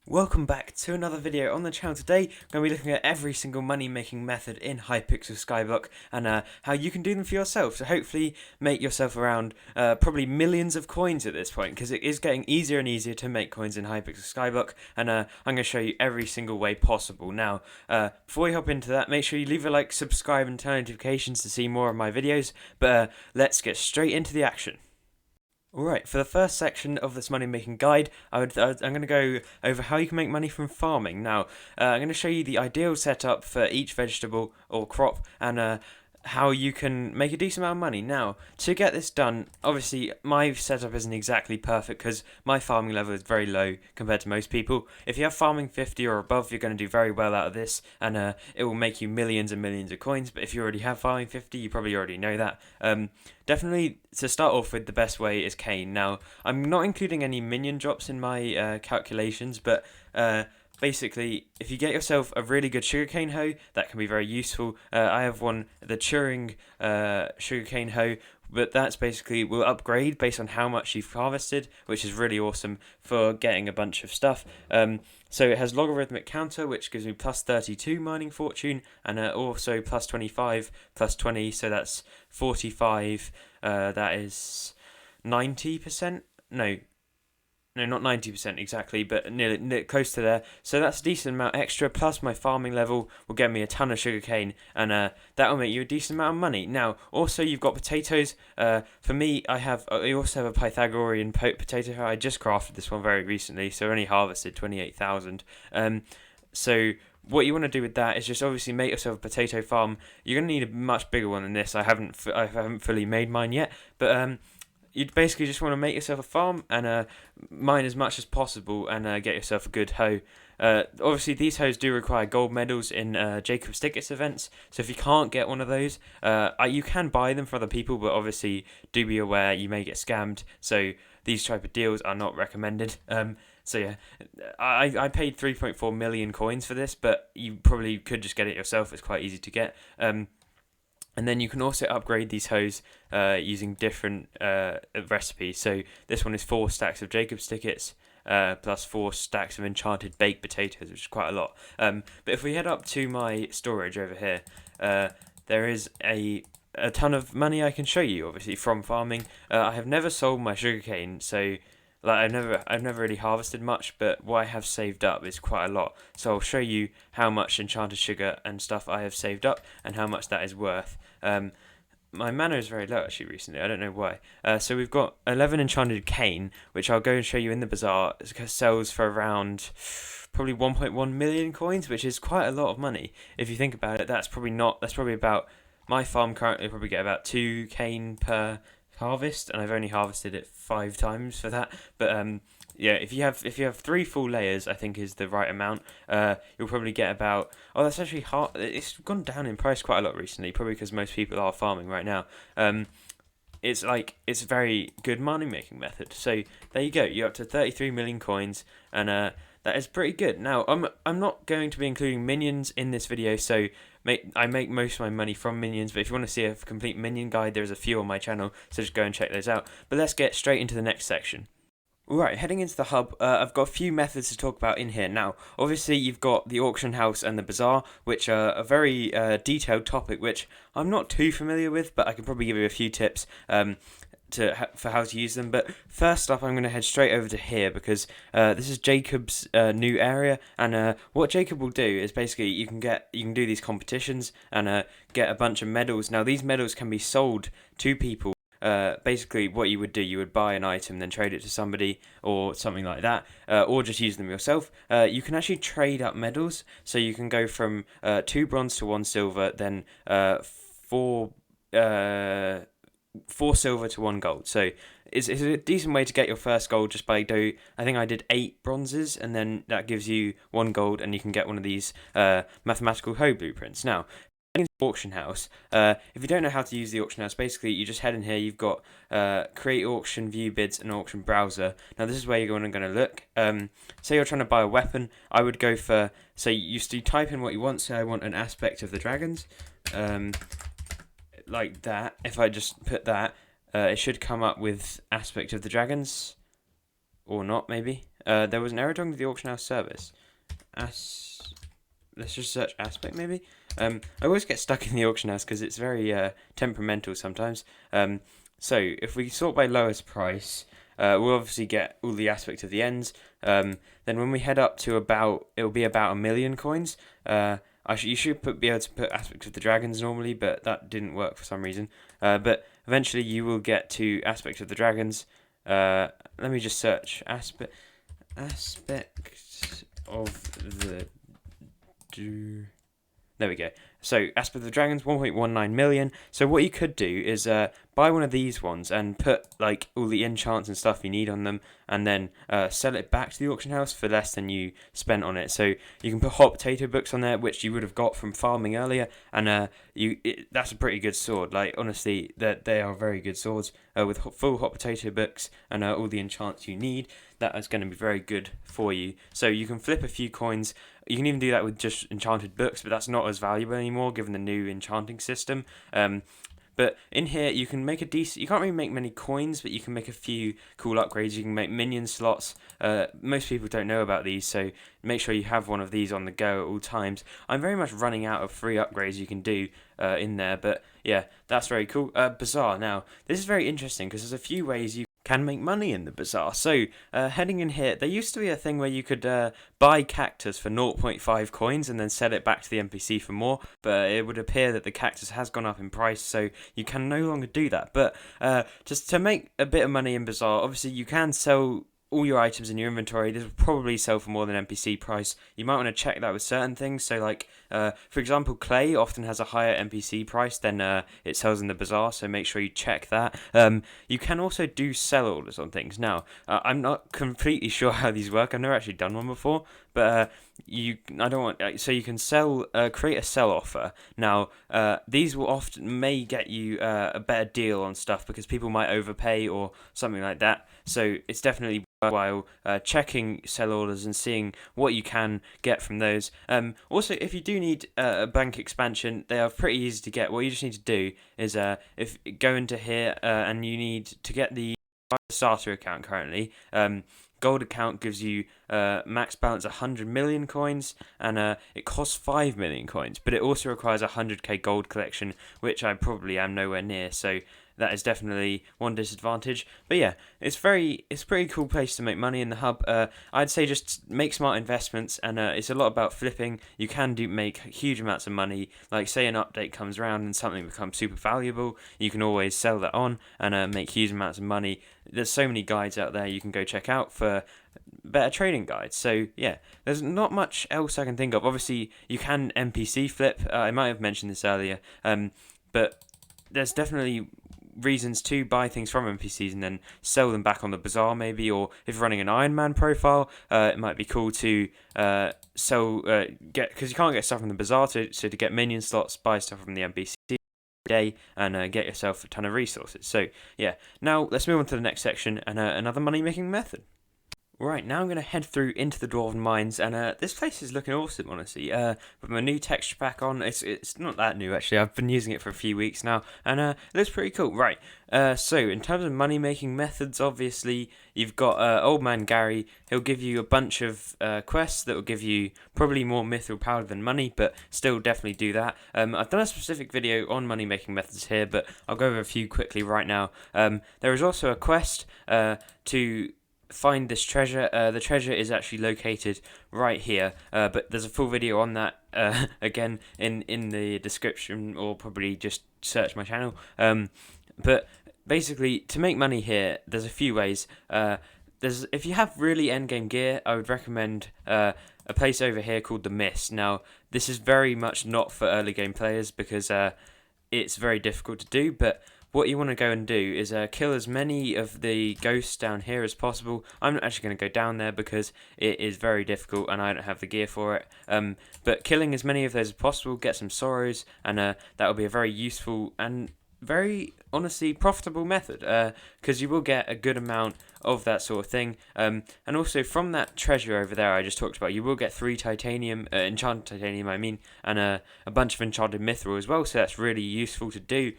Welcome back to another video on the channel. Today, I'm going to be looking at every single money-making method in Hypixel Skyblock and how you can do them for yourself. So hopefully make yourself around probably millions of coins at this point, because it is getting easier and easier to make coins in Hypixel Skyblock, and I'm going to show you every single way possible. Now, before we hop into that, make sure you leave a like, subscribe, and turn notifications to see more of my videos, but let's get straight into the action. Alright, for the first section of this money making guide, I'm going to go over how you can make money from farming. Now, I'm going to show you the ideal setup for each vegetable or crop and how you can make a decent amount of money. Now, to get this done, obviously my setup isn't exactly perfect because my farming level is very low compared to most people. If you have farming 50 or above, you're going to do very well out of this, and it will make you millions and millions of coins. But if you already have farming 50, you probably already know that. Definitely, to start off with, the best way is cane. Now, I'm not including any minion drops in my calculations, but basically, if you get yourself a really good sugarcane hoe, that can be very useful. I have one, the Turing sugarcane hoe, but that's basically will upgrade based on how much you've harvested, which is really awesome for getting a bunch of stuff. So it has logarithmic counter, which gives me plus 32 mining fortune, and also plus 25, plus 20, so that's 45. That is 90%. No, not 90% exactly, but nearly close to there. So that's a decent amount extra, plus my farming level will get me a ton of sugarcane, and that will make you a decent amount of money. Now, also you've got potatoes. For me, I also have a Pythagorean potato. I just crafted this one very recently, so I only harvested 28,000. So what you want to do with that is just obviously make yourself a potato farm. You're going to need a much bigger one than this. I haven't fully made mine yet, but you'd basically just want to make yourself a farm and mine as much as possible and get yourself a good hoe. Obviously, these hoes do require gold medals in Jacob's Tickets events, so if you can't get one of those, you can buy them for other people, but obviously do be aware you may get scammed, so these type of deals are not recommended. So yeah, I paid 3.4 million coins for this, but you probably could just get it yourself. It's quite easy to get. And then you can also upgrade these hoes using different recipes. So this one is 4 stacks of Jacob's Tickets plus 4 stacks of enchanted baked potatoes, which is quite a lot. But if we head up to my storage over here, there is a ton of money I can show you, obviously, from farming. I have never sold my sugarcane, so I've never really harvested much, but what I have saved up is quite a lot. So I'll show you how much enchanted sugar and stuff I have saved up and how much that is worth. My mana is very low actually recently. I don't know why. So we've got 11 enchanted cane, which I'll go and show you in the bazaar. It sells for around probably 1.1 million coins, which is quite a lot of money. If you think about it, that's probably about my farm currently probably get about 2 cane per harvest, and I've only harvested it 5 times for that. But yeah, if you have 3 full layers, I think is the right amount. You'll probably get about that's actually hard. It's gone down in price quite a lot recently, probably because most people are farming right now. It's a very good money making method. So there you go. You're up to 33 million coins, and that is pretty good. Now I'm not going to be including minions in this video, so I make most of my money from minions, but if you want to see a complete minion guide, there's a few on my channel, so just go and check those out. But let's get straight into the next section. Alright, heading into the hub, I've got a few methods to talk about in here. Now, obviously you've got the auction house and the bazaar, which are a very detailed topic, which I'm not too familiar with, but I can probably give you a few tips for how to use them. But first up, I'm going to head straight over to here because this is Jacob's new area, and what Jacob will do is basically you can do these competitions and get a bunch of medals. Now these medals can be sold to people. Basically what you would do, you would buy an item, then trade it to somebody or something like that, or just use them yourself. You can actually trade up medals, so you can go from 2 bronze to 1 silver, then 4 silver to 1 gold. So it's a decent way to get your first gold just by I think I did 8 bronzes, and then that gives you 1 gold, and you can get one of these mathematical hoe blueprints. Now, auction house. If you don't know how to use the auction house, basically you just head in here. You've got create auction, view bids, and auction browser. Now this is where you're going to look. Say you're trying to buy a weapon, I would go for, so you type in what you want. Say I want an aspect of the dragons, like that. If I just put that, it should come up with aspect of the dragons. or not, maybe. There was an error during the auction house service. Let's just search aspect, maybe. I always get stuck in the auction house because it's very temperamental sometimes. So if we sort by lowest price, we'll obviously get all the aspects of the ends. Then when we head up to it'll be about 1 million coins. You should be able to put aspects of the dragons normally, but that didn't work for some reason. But eventually you will get to aspects of the dragons. Let me just search aspect of the. There we go. So, Aspect of the Dragons, 1.19 million. So what you could do is buy one of these ones and put like all the enchants and stuff you need on them, and then sell it back to the auction house for less than you spent on it. So you can put hot potato books on there, which you would have got from farming earlier, and that's a pretty good sword. Like honestly, they are very good swords with full hot potato books and all the enchants you need. That is going to be very good for you. So you can flip a few coins. You can even do that with just enchanted books, but that's not as valuable anymore given the new enchanting system. But in here, you can make you can't really make many coins, but you can make a few cool upgrades. You can make minion slots. Most people don't know about these, so make sure you have one of these on the go at all times. I'm very much running out of free upgrades you can do in there, but yeah, that's very cool. Bazaar. Now, this is very interesting because there's a few ways you can make money in the Bazaar. So, heading in here, there used to be a thing where you could buy cactus for 0.5 coins and then sell it back to the NPC for more, but it would appear that the cactus has gone up in price, so you can no longer do that. But just to make a bit of money in Bazaar, obviously you can sell all your items in your inventory. This will probably sell for more than NPC price. You might want to check that with certain things. So like, for example, clay often has a higher NPC price than it sells in the Bazaar, so make sure you check that. You can also do sell orders on things. Now, I'm not completely sure how these work. I've never actually done one before, but you can create a sell offer. Now, these will may get you a better deal on stuff because people might overpay or something like that. So it's definitely worthwhile checking sell orders and seeing what you can get from those. Also, if you do need a bank expansion, they are pretty easy to get. What you just need to do is go into here and you need to get the starter account currently. Gold account gives you max balance 100 million coins, and it costs 5 million coins, but it also requires a 100k gold collection, which I probably am nowhere near, so that is definitely one disadvantage. But yeah, it's a pretty cool place to make money in the hub. I'd say just make smart investments, and it's a lot about flipping. You can make huge amounts of money. Like say an update comes around and something becomes super valuable, you can always sell that on and make huge amounts of money. There's so many guides out there you can go check out for better trading guides. So yeah, there's not much else I can think of. Obviously, you can NPC flip. I might have mentioned this earlier, but there's definitely reasons to buy things from NPCs and then sell them back on the Bazaar maybe, or if you're running an Iron Man profile, it might be cool to because you can't get stuff from the Bazaar, so to get minion slots, buy stuff from the NPC day and get yourself a ton of resources. So yeah, now let's move on to the next section and another money making method. Right, now I'm going to head through into the Dwarven mines, and this place is looking awesome, honestly. With my new texture pack on, it's not that new, actually. I've been using it for a few weeks now, and it looks pretty cool. Right, so in terms of money-making methods, obviously, you've got Old Man Gary. He'll give you a bunch of quests that will give you probably more mithril power than money, but still definitely do that. I've done a specific video on money-making methods here, but I'll go over a few quickly right now. There is also a quest to find this treasure. The treasure is actually located right here, but there's a full video on that again in the description, or probably just search my channel. But basically, to make money here, there's a few ways. If you have really endgame gear, I would recommend a place over here called the Mist. Now, this is very much not for early game players because it's very difficult to do, but what you want to go and do is kill as many of the ghosts down here as possible. I'm not actually going to go down there because it is very difficult and I don't have the gear for it. But killing as many of those as possible, get some sorrows, and that will be a very useful and very, honestly, profitable method because you will get a good amount of that sort of thing. And also from that treasure over there I just talked about, you will get 3 titanium, enchanted titanium I mean, and a bunch of enchanted mithril as well, so that's really useful to do.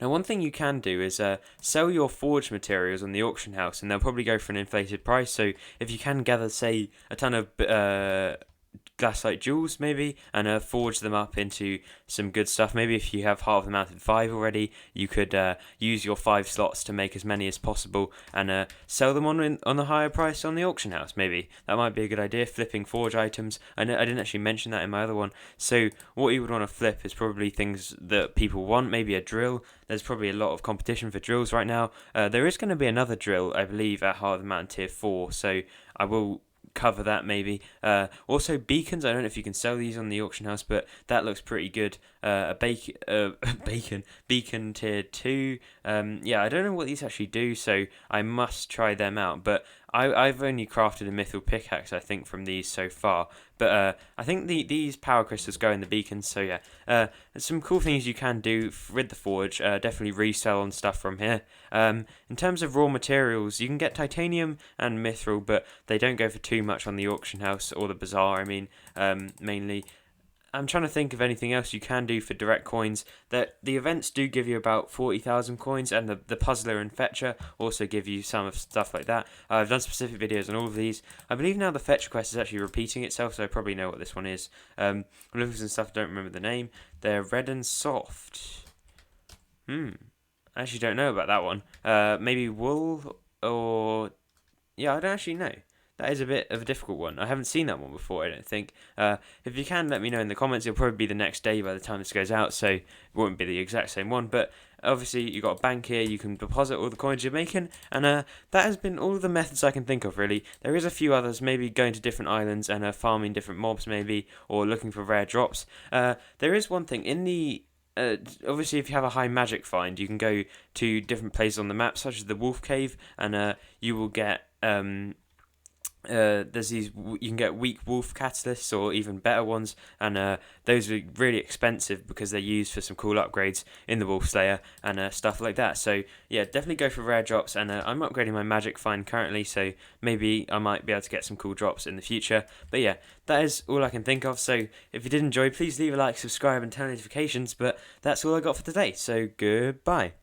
Now, one thing you can do is sell your forged materials on the auction house, and they'll probably go for an inflated price. So if you can gather, say, a ton of glassite jewels maybe, and forge them up into some good stuff. Maybe if you have half the mounted 5 already, you could use your 5 slots to make as many as possible, and sell them on a higher price on the auction house. Maybe that might be a good idea, flipping forge items. I didn't actually mention that in my other one. So what you would want to flip is probably things that people want. Maybe a drill. There's probably a lot of competition for drills right now. There is going to be another drill, I believe, at Heart of the Mountain tier 4, so I will cover that maybe. Also beacons, I don't know if you can sell these on the auction house, but that looks pretty good. Beacon tier 2. Yeah, I don't know what these actually do, so I must try them out, but I've only crafted a mithril pickaxe, I think, from these so far. But I think these power crystals go in the beacons, so yeah. Some cool things you can do with the forge. Definitely resell on stuff from here. In terms of raw materials, you can get titanium and mithril, but they don't go for too much on the auction house or the bazaar, I mean, mainly. I'm trying to think of anything else you can do for direct coins. That the events do give you about 40,000 coins, and the puzzler and fetcher also give you some of stuff like that. I've done specific videos on all of these. I believe now the fetcher quest is actually repeating itself, so I probably know what this one is. I'm looking for some stuff, I don't remember the name. They're red and soft. I actually don't know about that one. Maybe wool or... yeah, I don't actually know. That is a bit of a difficult one. I haven't seen that one before, I don't think. If you can, let me know in the comments. It'll probably be the next day by the time this goes out, so it won't be the exact same one. But obviously, you've got a bank here. You can deposit all the coins you're making. And that has been all of the methods I can think of, really. There is a few others, maybe going to different islands and farming different mobs, maybe, or looking for rare drops. There is one thing. In the... obviously, if you have a high magic find, you can go to different places on the map, such as the Wolf Cave, and you will get... there's these, you can get weak wolf catalysts or even better ones, and those are really expensive because they're used for some cool upgrades in the Wolf Slayer and stuff like that. So yeah, definitely go for rare drops, and I'm upgrading my magic find currently, so maybe I might be able to get some cool drops in the future. But yeah, that is all I can think of. So if you did enjoy, please leave a like, subscribe and turn notifications. But that's all I got for today, so goodbye.